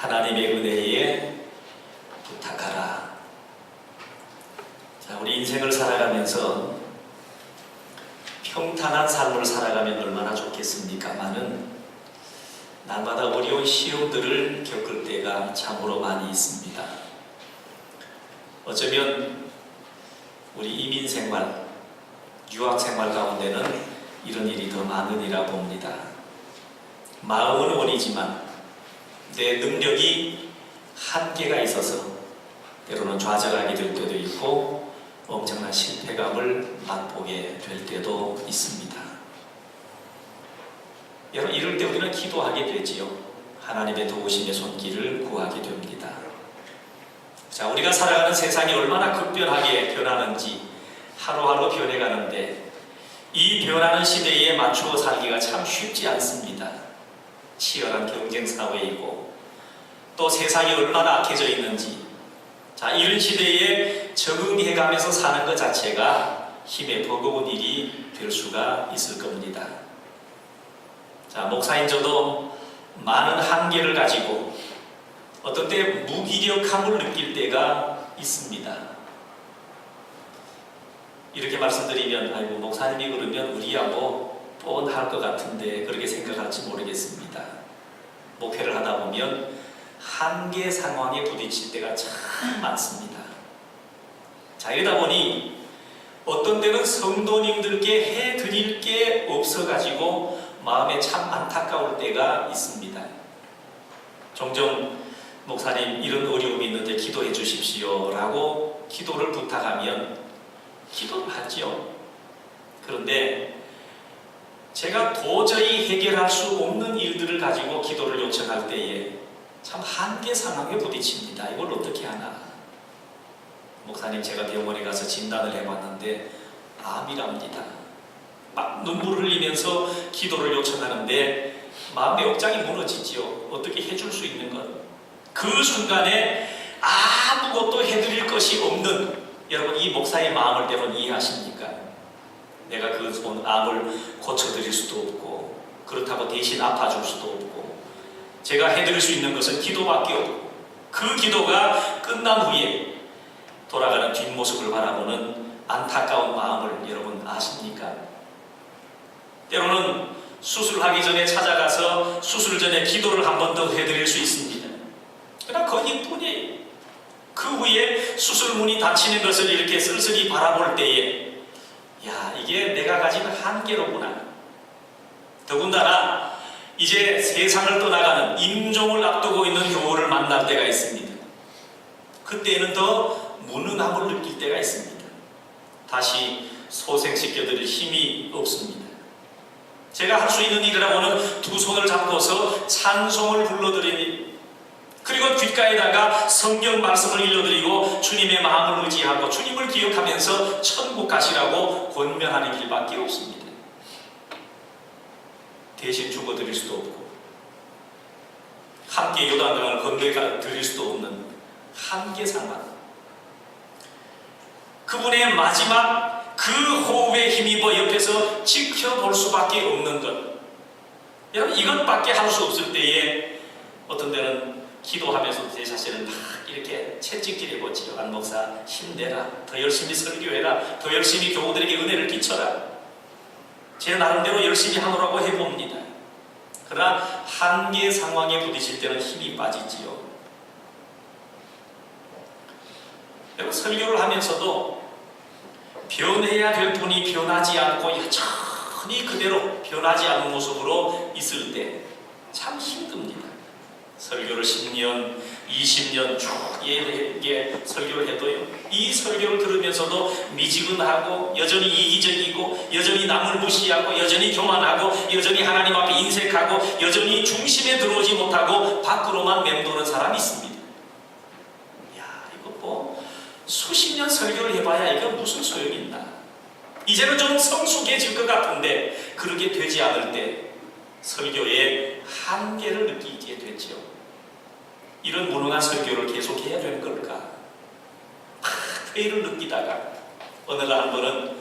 하나님의 은혜에 부탁하라. 자, 우리 인생을 살아가면서 평탄한 삶을 살아가면 얼마나 좋겠습니까마는 날마다 어려운 시험들을 겪을 때가 참으로 많이 있습니다. 어쩌면 우리 이민 생활, 유학 생활 가운데는 이런 일이 더 많으리라 봅니다. 마음은 원이지만 내 능력이 한계가 있어서 때로는 좌절하게 될 때도 있고 엄청난 실패감을 맛보게 될 때도 있습니다. 여러분, 이럴 때 우리는 기도하게 되지요. 하나님의 도우심의 손길을 구하게 됩니다. 자, 우리가 살아가는 세상이 얼마나 급변하게 변하는지 하루하루 변해가는데 이 변하는 시대에 맞추어 살기가 참 쉽지 않습니다. 치열한 경쟁 사회이고 또 세상이 얼마나 악해져 있는지, 자, 이런 시대에 적응해가면서 사는 것 자체가 힘의 버거운 일이 될 수가 있을 겁니다. 자, 목사인 저도 많은 한계를 가지고 어떤 때 무기력함을 느낄 때가 있습니다. 이렇게 말씀드리면 아이고 목사님이 그러면 우리하고 뻔할 것 같은데 그렇게 생각할지 모르겠습니다. 목회를 하다 보면 한계 상황에 부딪힐 때가 참 많습니다. 자, 이러다 보니 어떤 때는 성도님들께 해드릴 게 없어가지고 마음에 참 안타까울 때가 있습니다. 종종 목사님 이런 어려움이 있는데 기도해 주십시오 라고 기도를 부탁하면 기도를 하죠. 그런데 제가 도저히 해결할 수 없는 일들을 가지고 기도를 요청할 때에 참 한계 상황에 부딪힙니다. 이걸 어떻게 하나? 목사님, 제가 병원에 가서 진단을 해봤는데 암이랍니다. 막 눈물을 흘리면서 기도를 요청하는데 마음의 억장이 무너지지요. 어떻게 해줄 수 있는 것? 그 순간에 아무것도 해드릴 것이 없는, 여러분 이 목사의 마음을 여러분 이해하십니까? 내가 그 암을 고쳐드릴 수도 없고 그렇다고 대신 아파줄 수도 없고 제가 해드릴 수 있는 것은 기도밖에 없고 그 기도가 끝난 후에 돌아가는 뒷모습을 바라보는 안타까운 마음을 여러분 아십니까? 때로는 수술하기 전에 찾아가서 수술 전에 기도를 한 번 더 해드릴 수 있습니다. 그러나 거기뿐이에요. 그 후에 수술문이 닫히는 것을 이렇게 쓸쓸히 바라볼 때에 야, 이게 내가 가진 한계로구나. 더군다나 이제 세상을 떠나가는 임종을 앞두고 있는 교우를 만날 때가 있습니다. 그때는 더 무능함을 느낄 때가 있습니다. 다시 소생시켜드릴 힘이 없습니다. 제가 할 수 있는 일이라고는 두 손을 잡고서 찬송을 불러드리니 그리고 귓가에다가 성경 말씀을 읽어드리고 주님의 마음을 의지하고 주님을 기억하면서 천국 가시라고 권면하는 길밖에 없습니다. 대신 죽어드릴 수도 없고 함께 요단강을 건너가 드릴 수도 없는 한계 상황, 그분의 마지막 그 호흡에 힘입어 옆에서 지켜볼 수밖에 없는 것, 여러분 이것밖에 할 수 없을 때에 어떤 때는 기도하면서 제 자신을 막 이렇게 채찍질해보지요. 안 목사 힘내라, 더 열심히 설교해라, 더 열심히 교우들에게 은혜를 끼쳐라. 제 나름대로 열심히 하노라고 해봅니다. 그러나 한계 상황에 부딪힐 때는 힘이 빠지지요. 여러분 설교를 하면서도 변해야 될 분이 변하지 않고 여전히 그대로 변하지 않은 모습으로 있을 때 참 힘듭니다. 설교를 10년, 20년 쭉 설교를 해도요, 이 설교를 들으면서도 미지근하고 여전히 이기적이고 여전히 남을 무시하고 여전히 교만하고 여전히 하나님 앞에 인색하고 여전히 중심에 들어오지 못하고 밖으로만 맴도는 사람이 있습니다. 야, 이거 뭐 수십 년 설교를 해봐야 이거 무슨 소용이 있나? 이제는 좀 성숙해질 것 같은데 그렇게 되지 않을 때 설교의 한계를 느끼게 되죠. 이런 무능한 설교를 계속해야 되는 걸까? 회의를 느끼다가 어느 날 한 번은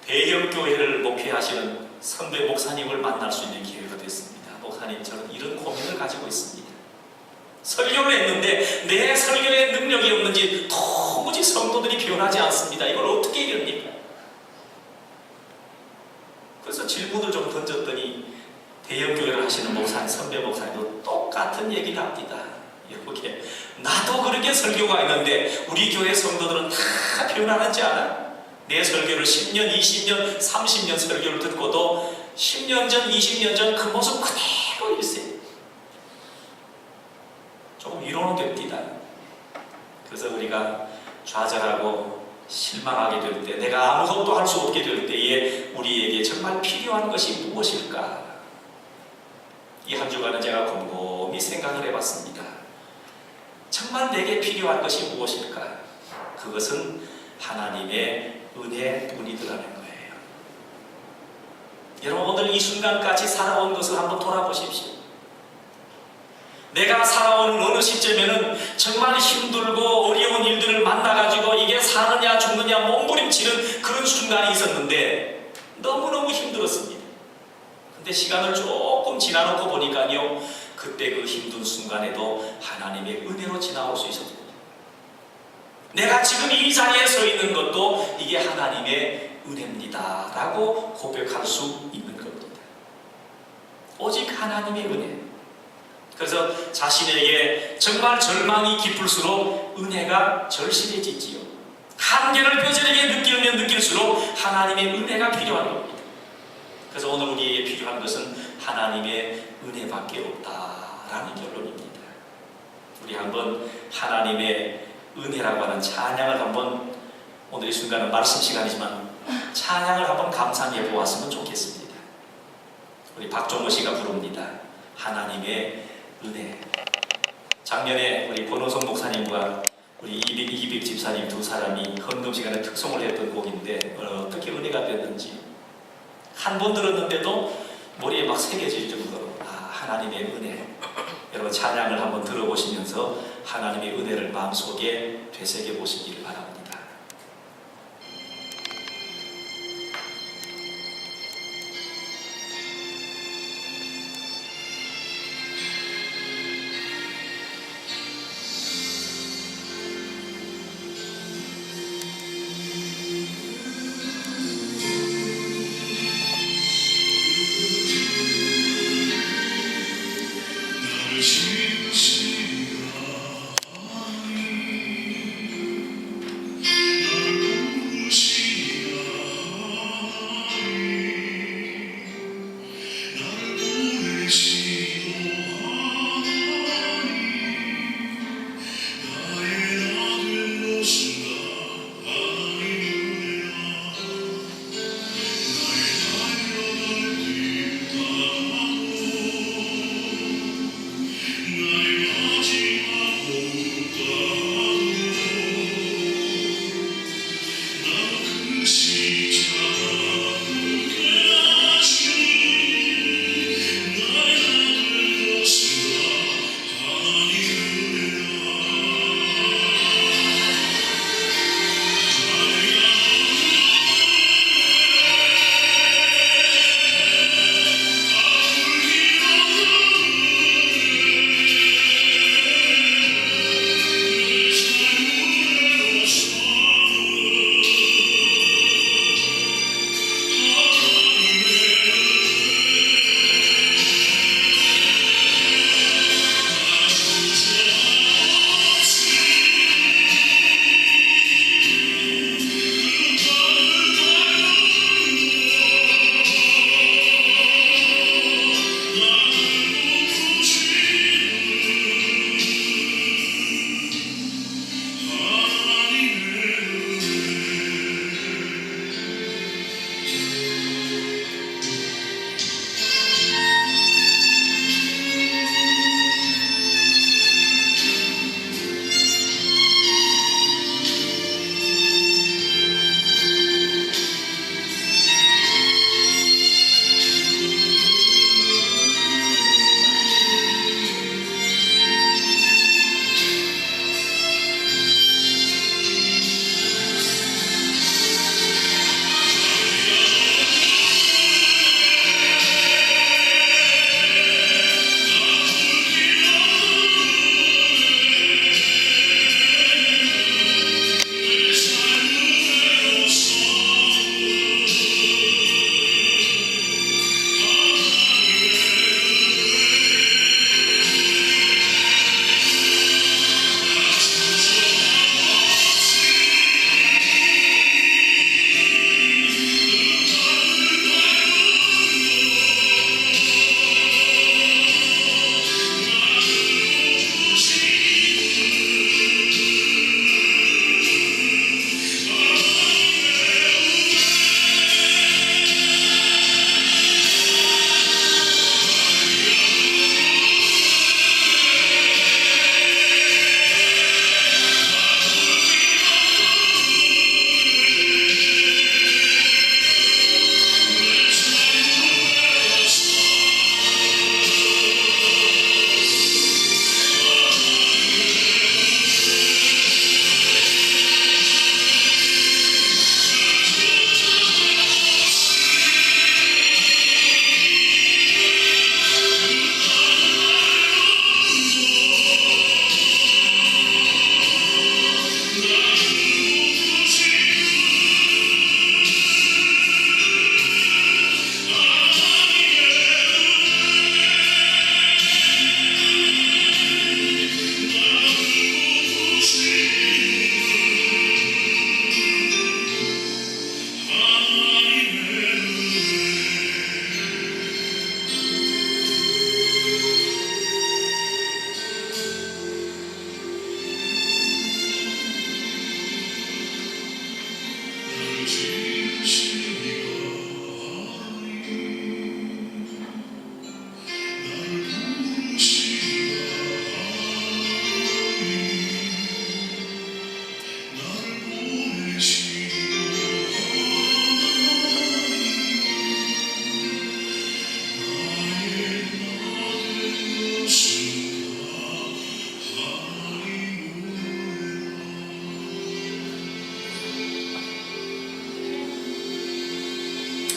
대형교회를 목회하시는 선배 목사님을 만날 수 있는 기회가 됐습니다. 목사님, 저는 이런 고민을 가지고 있습니다. 설교를 했는데 내 설교의 능력이 없는지 도무지 성도들이 변하지 않습니다. 이걸 어떻게 이깁니까? 그래서 질문을 좀 던졌더니 대형교회를 하시는 목사님, 선배 목사님도 똑같은 얘기를 합니다. 이렇게 나도 그렇게 설교가 있는데 우리 교회 성도들은 다 변하는지 알아? 내 설교를 10년, 20년, 30년 설교를 듣고도 10년 전, 20년 전 그 모습 그대로 일세. 조금 위로는 됩니다. 그래서 우리가 좌절하고 실망하게 될 때, 내가 아무것도 할 수 없게 될 때에 우리에게 정말 필요한 것이 무엇일까? 이 한 주간은 제가 곰곰이 생각을 해봤습니다. 정말 내게 필요한 것이 무엇일까? 그것은 하나님의 은혜뿐이더라는 거예요. 여러분, 오늘 이 순간까지 살아온 것을 한번 돌아보십시오. 내가 살아오는 어느 시점에는 정말 힘들고 어려운 일들을 만나가지고 이게 사느냐 죽느냐 몸부림치는 그런 순간이 있었는데 너무너무 힘들었습니다. 근데 시간을 조금 지나놓고 보니까요, 그때 그 힘든 순간에도 하나님의 은혜로 지나올 수 있었습니다. 내가 지금 이 자리에 서 있는 것도 이게 하나님의 은혜입니다 라고 고백할 수 있는 겁니다. 오직 하나님의 은혜. 그래서 자신에게 정말 절망이 깊을수록 은혜가 절실해지지요. 한계를 뼈저리게 느끼면 느낄수록 하나님의 은혜가 필요한 겁니다. 그래서 오늘 우리에게 필요한 것은 하나님의 은혜밖에 없다라는 결론입니다. 우리 한번 하나님의 은혜라고 하는 찬양을 한번, 오늘 이 순간은 말씀 시간이지만 찬양을 한번 감상해 보았으면 좋겠습니다. 우리 박종호 씨가 부릅니다. 하나님의 은혜. 작년에 우리 권호성 목사님과 우리 이빅 집사님 두 사람이 헌금 시간에 특송을 했던 곡인데 어떻게 은혜가 됐는지 한 번 들었는데도 머리에 막 새겨질 정도로 하나님의 은혜. 여러분 찬양을 한번 들어보시면서 하나님의 은혜를 마음속에 되새겨 보시기를 바랍니다.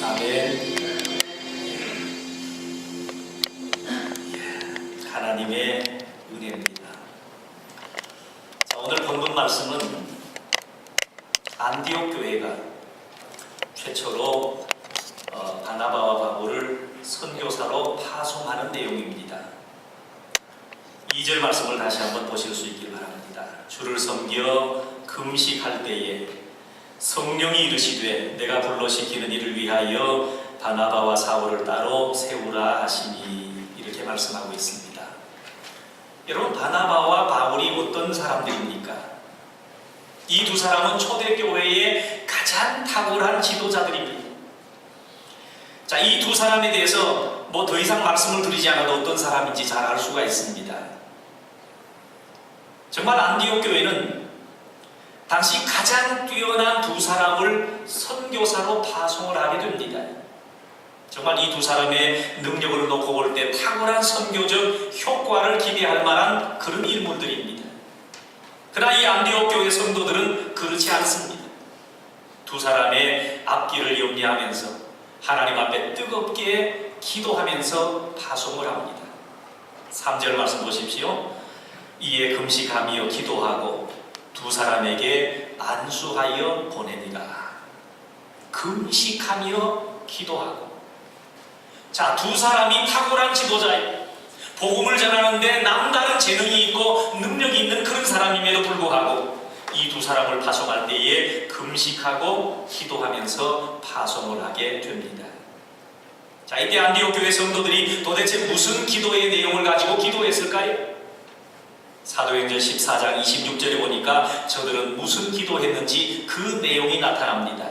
아멘. 하나님의 은혜입니다. 자, 오늘 본문 말씀은 안디옥 교회가 최초로 바나바와 바울을 선교사로 파송하는 내용입니다. 2절 말씀을 다시 한번 보실 수 있길 바랍니다. 주를 섬겨 금식할 때에 성령이 이르시되 내가 불러시키는 이를 위하여 바나바와 사울을 따로 세우라 하시니, 이렇게 말씀하고 있습니다. 여러분, 바나바와 바울이 어떤 사람들입니까? 이 두 사람은 초대교회의 가장 탁월한 지도자들입니다. 자, 이 두 사람에 대해서 뭐 더 이상 말씀을 드리지 않아도 어떤 사람인지 잘 알 수가 있습니다. 정말 안디옥 교회는 당시 가장 뛰어난 두 사람을 선교사로 파송을 하게 됩니다. 정말 이 두 사람의 능력을 놓고 볼 때 탁월한 선교적 효과를 기대할 만한 그런 인물들입니다. 그러나 이 안디옥 교회 성도들은 그렇지 않습니다. 두 사람의 앞길을 염려하면서 하나님 앞에 뜨겁게 기도하면서 파송을 합니다. 3절 말씀 보십시오. 이에 금식하며 기도하고 두 사람에게 안수하여 보내니라. 금식하며 기도하고. 자, 두 사람이 탁월한 지도자예요. 복음을 전하는데 남다른 재능이 있고 능력이 있는 그런 사람임에도 불구하고 이 두 사람을 파송할 때에 금식하고 기도하면서 파송을 하게 됩니다. 자, 이때 안디옥 교회 성도들이 도대체 무슨 기도의 내용을 가지고 기도했을까요? 사도행전 14장 26절에 보니까 저들은 무슨 기도했는지 그 내용이 나타납니다.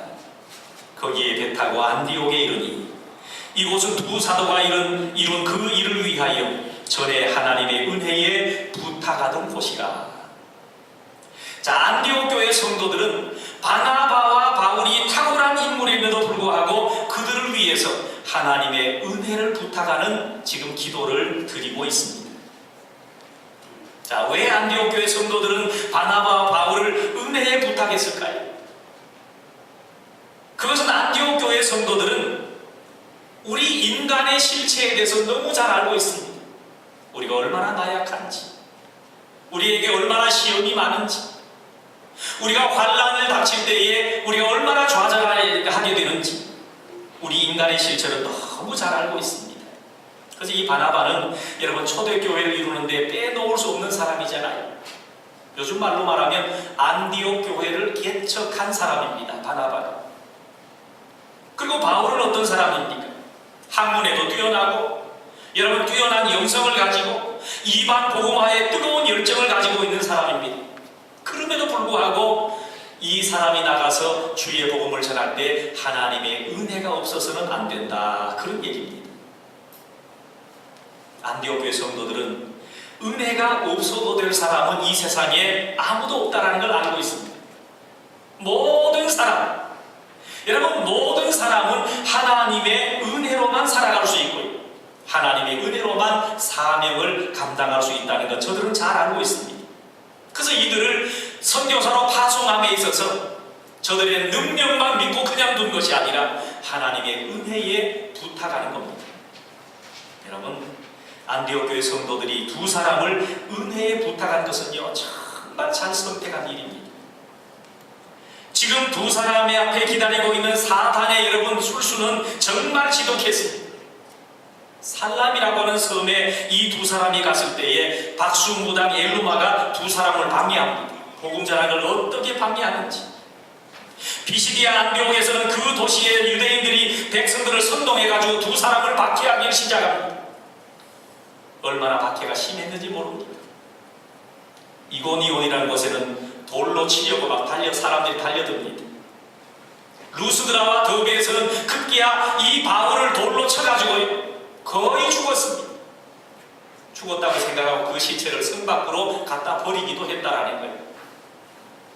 거기에 배 타고 안디옥에 이르니 이곳은 두 사도가 이룬 그 일을 위하여 전에 하나님의 은혜에 부탁하던 곳이라. 자, 안디옥 교회 성도들은 바나바와 바울이 탁월한 인물임에도 불구하고 그들을 위해서 하나님의 은혜를 부탁하는 지금 기도를 드리고 있습니다. 자, 왜 안디옥 교회 성도들은 바나바와 바울을 은혜에 부탁했을까요? 그것은 안디옥 교회 성도들은 우리 인간의 실체에 대해서 너무 잘 알고 있습니다. 우리가 얼마나 나약한지, 우리에게 얼마나 시험이 많은지, 우리가 환난을 닥칠 때에 우리가 얼마나 좌절하게 되는지 우리 인간의 실체를 너무 잘 알고 있습니다. 그래서 이 바나바는 여러분 초대교회를 이루는데 빼놓을 수 없는 사람이잖아요. 요즘 말로 말하면 안디옥 교회를 개척한 사람입니다. 바나바가. 그리고 바울은 어떤 사람입니까? 학문에도 뛰어나고 여러분 뛰어난 영성을 가지고 이방 복음화에 뜨거운 열정을 가지고 있는 사람입니다. 그럼에도 불구하고 이 사람이 나가서 주의 복음을 전할 때 하나님의 은혜가 없어서는 안 된다, 그런 얘기입니다. 안디옥 교회 성도들은 은혜가 없어도 될 사람은 이 세상에 아무도 없다는 걸 알고 있습니다. 모든 사람, 여러분 모든 사람은 하나님의 은혜로만 살아갈 수 있고요, 하나님의 은혜로만 사명을 감당할 수 있다는 것 저들은 잘 알고 있습니다. 그래서 이들을 선교사로 파송함에 있어서 저들의 능력만 믿고 그냥 둔 것이 아니라 하나님의 은혜에 부탁하는 겁니다. 여러분, 안디옥 교회 성도들이 두 사람을 은혜에 부탁한 것은요, 정말 잘 선택한 일입니다. 지금 두 사람의 앞에 기다리고 있는 사단의 여러분 술수는 정말 지독했습니다. 살람이라고 하는 섬에 이 두 사람이 갔을 때에 박수무당 엘루마가 두 사람을 방해합니다. 복음 전하는 걸 어떻게 방해하는지. 피시디아 안디옥에서는 그 도시의 유대인들이 백성들을 선동해가지고 두 사람을 박해하기 시작합니다. 얼마나 박해가 심했는지 모릅니다. 이고니온이라는 곳에는 돌로 치려고 막 사람들이 달려듭니다. 루스드라와 더베에서는 급기야 이 바울을 돌로 쳐가지고 거의 죽었습니다. 죽었다고 생각하고 그 시체를 성 밖으로 갖다 버리기도 했다라는 거예요.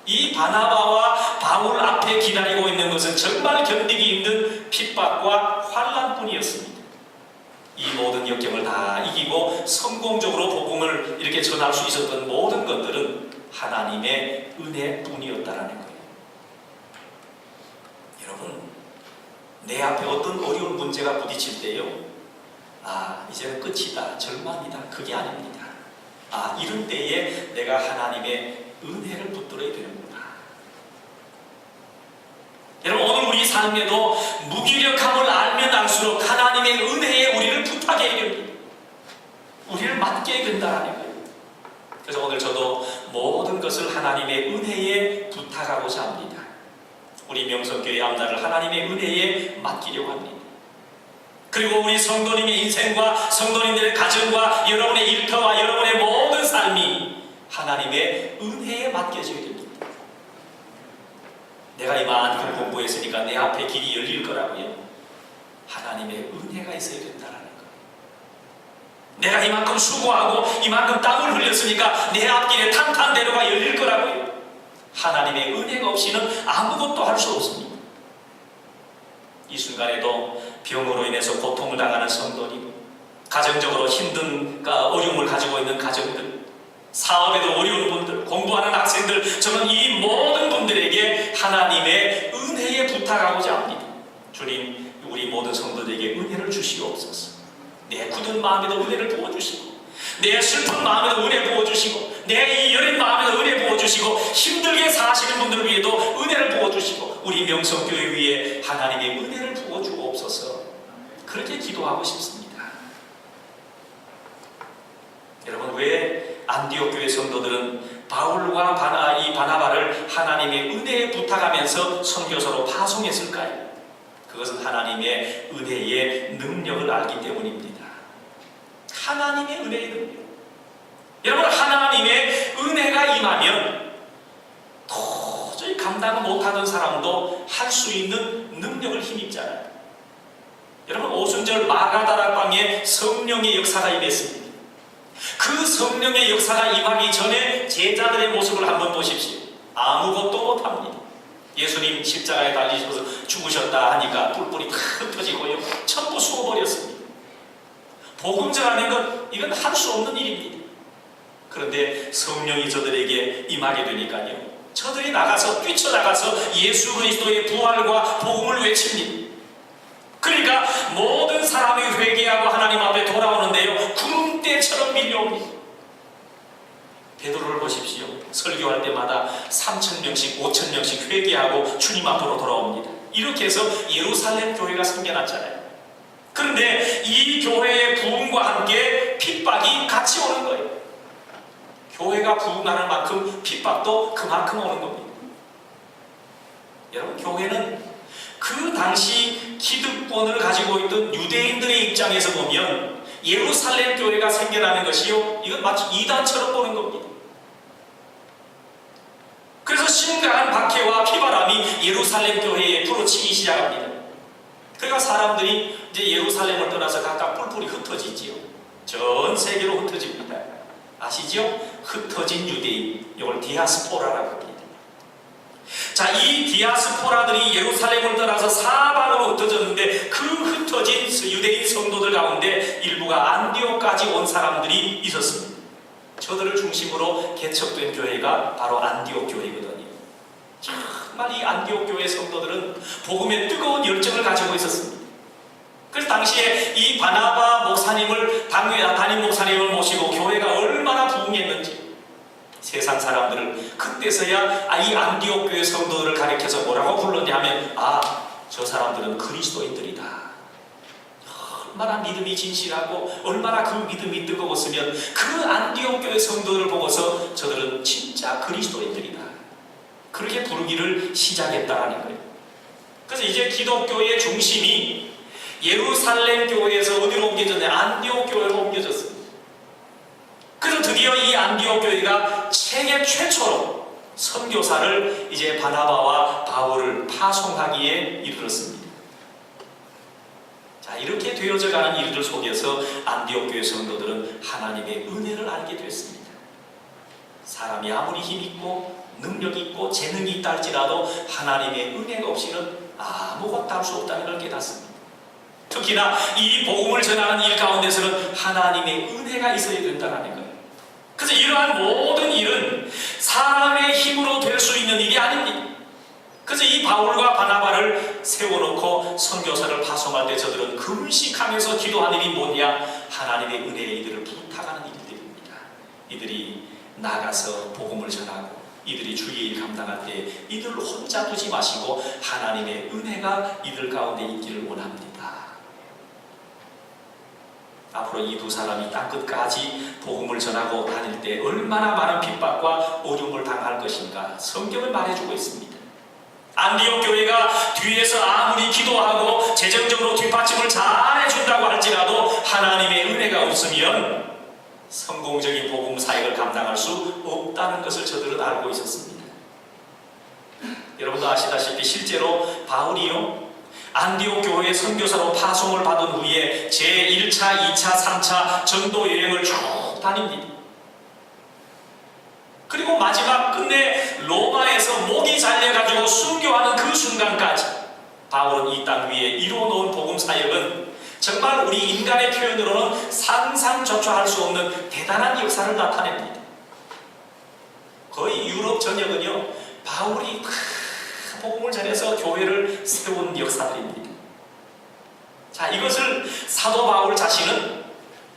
이 바나바와 바울 앞에 기다리고 있는 것은 정말 견디기 힘든 핍박과 환난뿐이었습니다. 이 모든 역경을 다 이기고 성공적으로 복음을 이렇게 전할 수 있었던 모든 것들은 하나님의 은혜뿐이었다라는 거예요. 여러분, 내 앞에 어떤 어려운 문제가 부딪힐 때요, 이제는 끝이다, 절망이다, 그게 아닙니다. 이런 때에 내가 하나님의 은혜를 붙들어야 되는구나. 여러분, 오늘 우리 삶에도 무기력함을 알면 알수록 하나님의 은혜에 우리를 부탁해야 됩니다. 우리를 맡겨야 된다는 거예요. 그래서 오늘 저도 모든 것을 하나님의 은혜에 부탁하고자 합니다. 우리 명성교회 앞날을 하나님의 은혜에 맡기려고 합니다. 그리고 우리 성도님의 인생과 성도님들의 가정과 여러분의 일터와 여러분의 모든 삶이 하나님의 은혜에 맡겨져야 됩니다. 내가 이만큼 공부했으니까 내 앞에 길이 열릴 거라고요? 하나님의 은혜가 있어야 된다는 거예요. 내가 이만큼 수고하고 이만큼 땀을 흘렸으니까 내 앞길에 탄탄대로가 열릴 거라고요? 하나님의 은혜가 없이는 아무것도 할 수 없습니다. 이 순간에도 병으로 인해서 고통을 당하는 성도님, 가정적으로 힘든 어려움을 가지고 있는 가정들, 사업에도 어려운 분들, 공부하는 학생들, 저는 이 모든 분들에게 하나님의 은혜에 부탁하고자 합니다. 주님, 우리 모든 성도들에게 은혜를 주시옵소서. 내 굳은 마음에도 은혜를 부어주시고, 내 슬픈 마음에도 은혜 부어주시고, 내 이 여린 마음에도 은혜 부어주시고, 힘들게 사시는 분들을 위해도 은혜를 부어주시고, 우리 명성교회 위에 하나님의 은혜를 부어주옵소서. 그렇게 기도하고 싶습니다. 여러분, 왜 안디옥 교회 성도들은 바울과 바나바를 하나님의 은혜에 부탁하면서 선교사로 파송했을까요? 그것은 하나님의 은혜의 능력을 알기 때문입니다. 하나님의 은혜의 능력. 여러분, 하나님의 은혜가 임하면 도저히 감당 못하던 사람도 할 수 있는 능력을 힘입잖아요. 여러분, 오순절 마가다락방에 성령의 역사가 임했습니다. 그 성령의 역사가 임하기 전에 제자들의 모습을 한번 보십시오. 아무것도 못합니다. 예수님 십자가에 달리셔서 죽으셨다 하니까 뿔뿔이 다 흩어지고요, 전부 죽어버렸습니다. 복음 전하는 건 이건 할 수 없는 일입니다. 그런데 성령이 저들에게 임하게 되니까요, 저들이 뛰쳐나가서 예수 그리스도의 부활과 복음을 외칩니다. 그러니까 모든 사람이 회개하고 하나님 앞에 돌아오는데요, 구름대처럼 밀려옵니다. 베드로를 보십시오. 설교할 때마다 3,000명씩 5,000명씩 회개하고 주님 앞으로 돌아옵니다. 이렇게 해서 예루살렘 교회가 생겨났잖아요. 그런데 이 교회의 부흥과 함께 핍박이 같이 오는 거예요. 교회가 부흥하는 만큼 핍박도 그만큼 오는 겁니다. 여러분, 교회는 그 당시 기득권을 가지고 있던 유대인들의 입장에서 보면 예루살렘 교회가 생겨나는 것이요, 이건 마치 이단처럼 보는 겁니다. 그래서 심각한 박해와 피바람이 예루살렘 교회에 불어치기 시작합니다. 그러니까 사람들이 이제 예루살렘을 떠나서 각각 뿔뿔이 흩어지지요. 전 세계로 흩어집니다. 아시죠? 흩어진 유대인, 이걸 디아스포라라고 합니다. 자, 이 디아스포라들이 예루살렘을 떠나서 사방으로 흩어졌는데, 그 흩어진 유대인 성도들 가운데 일부가 안디옥까지 온 사람들이 있었습니다. 저들을 중심으로 개척된 교회가 바로 안디옥 교회거든요. 정말 이 안디옥 교회 성도들은 복음에 뜨거운 열정을 가지고 있었습니다. 그래서 당시에 이 바나바 목사님을, 담임 목사님을 모시고 교회가 얼마나 부흥했는지, 세상 사람들을 그때서야 이 안디옥 교회 성도들을 가리켜서 뭐라고 불렀냐 하면, 저 사람들은 그리스도인들이다. 얼마나 믿음이 진실하고 얼마나 그 믿음이 뜨거웠으면 그 안디옥 교회 성도들을 보고서 저들은 진짜 그리스도인들이다, 그렇게 부르기를 시작했다는 거예요. 그래서 이제 기독교의 중심이 예루살렘 교회에서 어디로 옮겨졌냐? 안디옥 교회로 옮겨졌습니다. 그래서 드디어 이 안디옥 교회가 세계 최초로 선교사를 이제 바나바와 바울을 파송하기에 이르렀습니다. 자, 이렇게 되어져가는 일들 속에서 안디옥 교회 성도들은 하나님의 은혜를 알게 됐습니다. 사람이 아무리 힘있고 능력있고 재능이 있다 할지라도 하나님의 은혜가 없이는 아무것도 할 수 없다는 걸 깨닫습니다. 특히나 이 복음을 전하는 일 가운데서는 하나님의 은혜가 있어야 된다는 거예요. 그래서 이러한 모든 일은 사람의 힘으로 될 수 있는 일이 아닙니다. 그래서 이 바울과 바나바를 세워놓고 선교사를 파송할 때 저들은 금식하면서 기도한 일이 뭐냐? 하나님의 은혜에 이들을 부탁하는 일들입니다. 이들이 나가서 복음을 전하고 이들이 주의 일 감당할 때 이들을 혼자 두지 마시고 하나님의 은혜가 이들 가운데 있기를 원합니다. 앞으로 이 두 사람이 땅끝까지 복음을 전하고 다닐 때 얼마나 많은 핍박과 어려움을 당할 것인가 성경은 말해주고 있습니다. 안디옥 교회가 뒤에서 아무리 기도하고 재정적으로 뒷받침을 잘해준다고 할지라도 하나님의 은혜가 없으면 성공적인 복음 사역을 감당할 수 없다는 것을 저들은 알고 있었습니다. 여러분도 아시다시피 실제로 바울이요 안디옥 교회의 선교사로 파송을 받은 후에 제1차, 2차, 3차 전도 여행을 쭉 다닙니다. 그리고 마지막 끝내 로마에서 목이 잘려가지고 순교하는 그 순간까지 바울은 이 땅 위에 이루어놓은 복음 사역은 정말 우리 인간의 표현으로는 상상조차 할 수 없는 대단한 역사를 나타냅니다. 거의 유럽 전역은요 바울이 복음을 전해서 교회를 세운 역사들입니다. 자, 이것을 사도 바울 자신은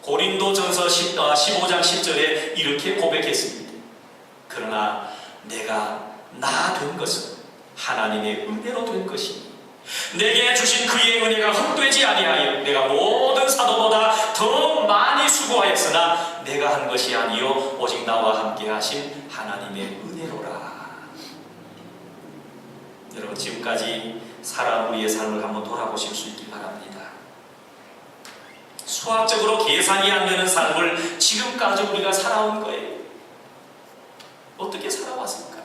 고린도전서 15장 10절에 이렇게 고백했습니다. 그러나 내가 나 된 것은 하나님의 은혜로 된 것이니 내게 주신 그의 은혜가 헛되지 아니하여 내가 모든 사도보다 더 많이 수고하였으나 내가 한 것이 아니요 오직 나와 함께 하신 하나님의 은혜로라. 여러분 지금까지 살아온 우리의 삶을 한번 돌아보실 수 있길 바랍니다. 수학적으로 계산이 안 되는 삶을 지금까지 우리가 살아온 거예요. 어떻게 살아왔을까?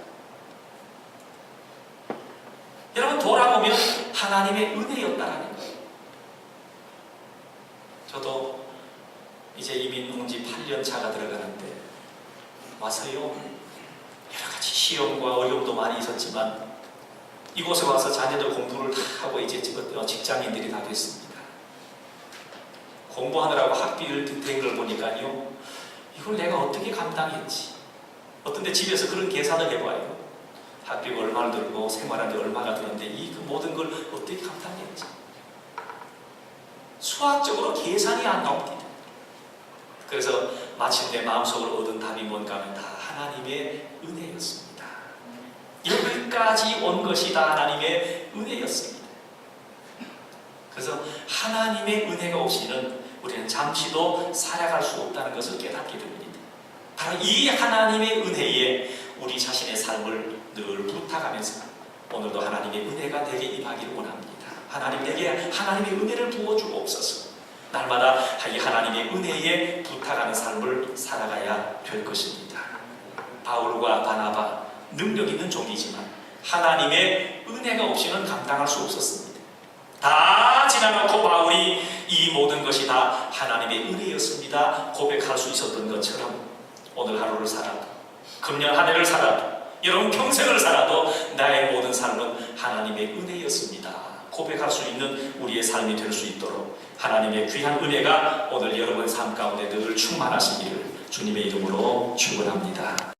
여러분 돌아보면 하나님의 은혜였다라는 거예요. 저도 이제 이민 온 지 8년 차가 들어가는데 와서요 여러 가지 시험과 어려움도 많이 있었지만 이곳에 와서 자녀들 공부를 다 하고 이제 직장인들이 다 됐습니다. 공부하느라고 학비를 든 걸 보니까요 이걸 내가 어떻게 감당했지? 어떤데 집에서 그런 계산을 해봐요. 학비가 얼마를 들고 생활하는데 얼마가 드는데 이 그 모든 걸 어떻게 감당했지? 수학적으로 계산이 안 나옵니다. 그래서 마침내 마음속으로 얻은 답이 뭔가 하면 다 하나님의 은혜였습니다. 여기까지 온 것이 다 하나님의 은혜였습니다. 그래서 하나님의 은혜가 없이는 우리는 잠시도 살아갈 수 없다는 것을 깨닫게 됩니다. 바로 이 하나님의 은혜에 우리 자신의 삶을 늘 부탁하면서 오늘도 하나님의 은혜가 내게 임하기를 원합니다. 하나님 내게 하나님의 은혜를 부어주옵소서. 날마다 이 하나님의 은혜에 부탁하는 삶을 살아가야 될 것입니다. 바울과 바나바 능력 있는 종이지만 하나님의 은혜가 없이는 감당할 수 없었습니다. 다 지나놓고 바울이 이 모든 것이 다 하나님의 은혜였습니다 고백할 수 있었던 것처럼 오늘 하루를 살아도 금년 한 해를 살아도 여러분 평생을 살아도 나의 모든 삶은 하나님의 은혜였습니다 고백할 수 있는 우리의 삶이 될 수 있도록 하나님의 귀한 은혜가 오늘 여러분 삶 가운데 늘 충만하시기를 주님의 이름으로 축원합니다.